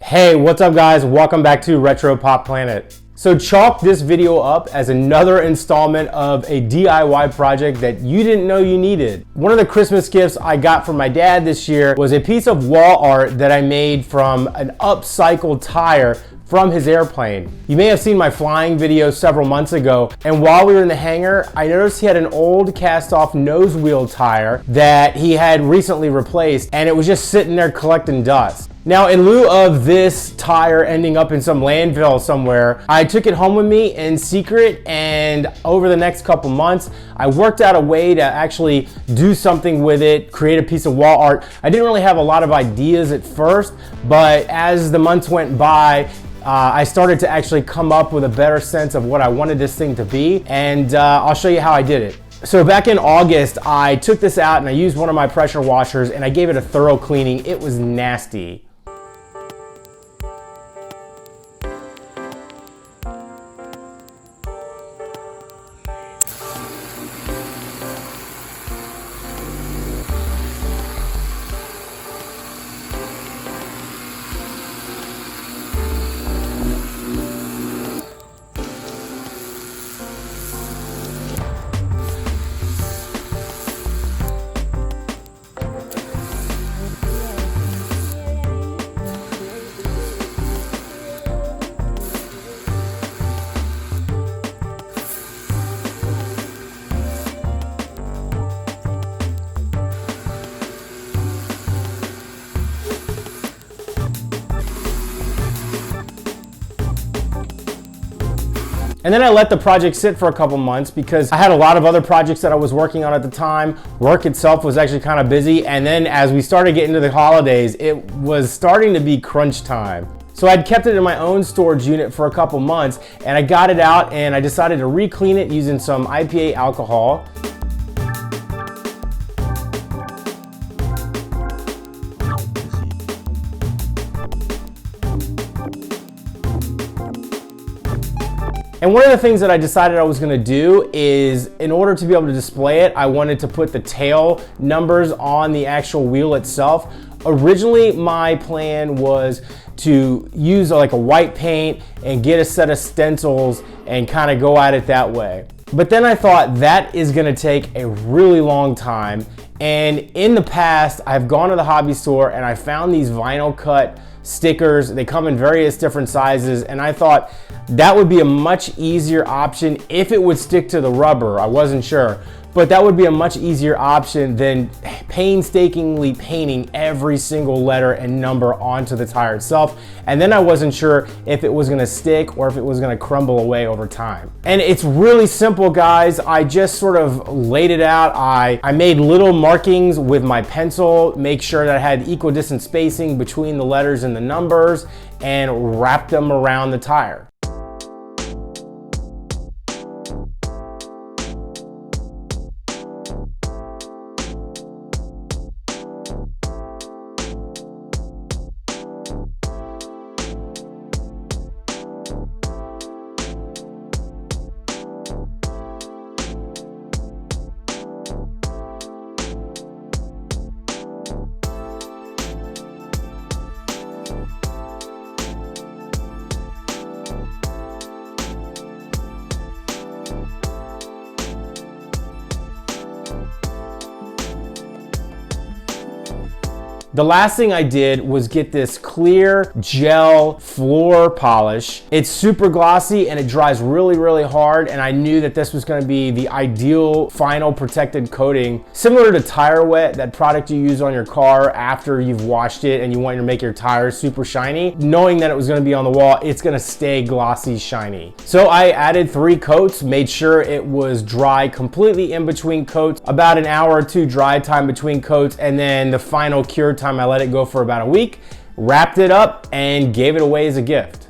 Hey, what's up guys? Welcome back to Retro Pop Planet. So chalk this video up as another installment of a DIY project that you didn't know you needed. One of the Christmas gifts I got from my dad this year was a piece of wall art that I made from an upcycled tire from his airplane. You may have seen my flying video several months ago, and while we were in the hangar, I noticed he had an old cast-off nose wheel tire that he had recently replaced, and it was just sitting there collecting dust. Now, in lieu of this tire ending up in some landfill somewhere, I took it home with me in secret, and over the next couple months, I worked out a way to actually do something with it, create a piece of wall art. I didn't really have a lot of ideas at first, but as the months went by, I started to actually come up with a better sense of what I wanted this thing to be, and I'll show you how I did it. So back in August, I took this out and I used one of my pressure washers and I gave it a thorough cleaning. It was nasty. And then I let the project sit for a couple months because I had a lot of other projects that I was working on at the time. Work itself was actually kind of busy. And then as we started getting to the holidays, it was starting to be crunch time. So I'd kept it in my own storage unit for a couple months, and I got it out and I decided to re-clean it using some IPA alcohol. And one of the things that I decided I was gonna do is, in order to be able to display it, I wanted to put the tail numbers on the actual wheel itself. Originally, my plan was to use like a white paint and get a set of stencils and kind of go at it that way. But then I thought that is gonna take a really long time. And in the past, I've gone to the hobby store and I found these vinyl cut stickers. They come in various different sizes, and I thought that would be a much easier option if it would stick to the rubber. I wasn't sure, but that would be a much easier option than painstakingly painting every single letter and number onto the tire itself. And then I wasn't sure if it was gonna stick or if it was gonna crumble away over time. And it's really simple, guys. I just sort of laid it out. I made little markings with my pencil, make sure that I had equidistant spacing between the letters and the numbers, and wrapped them around the tire. The last thing I did was get this clear gel floor polish. It's super glossy and it dries really, really hard, and I knew that this was gonna be the ideal final protected coating. Similar to Tire Wet, that product you use on your car after you've washed it and you want to make your tires super shiny. Knowing that it was gonna be on the wall, it's gonna stay glossy, shiny. So I added 3 coats, made sure it was dry completely in between coats, about an hour or 2 dry time between coats, and then the final cure time, I let it go for about a week, wrapped it up, and gave it away as a gift.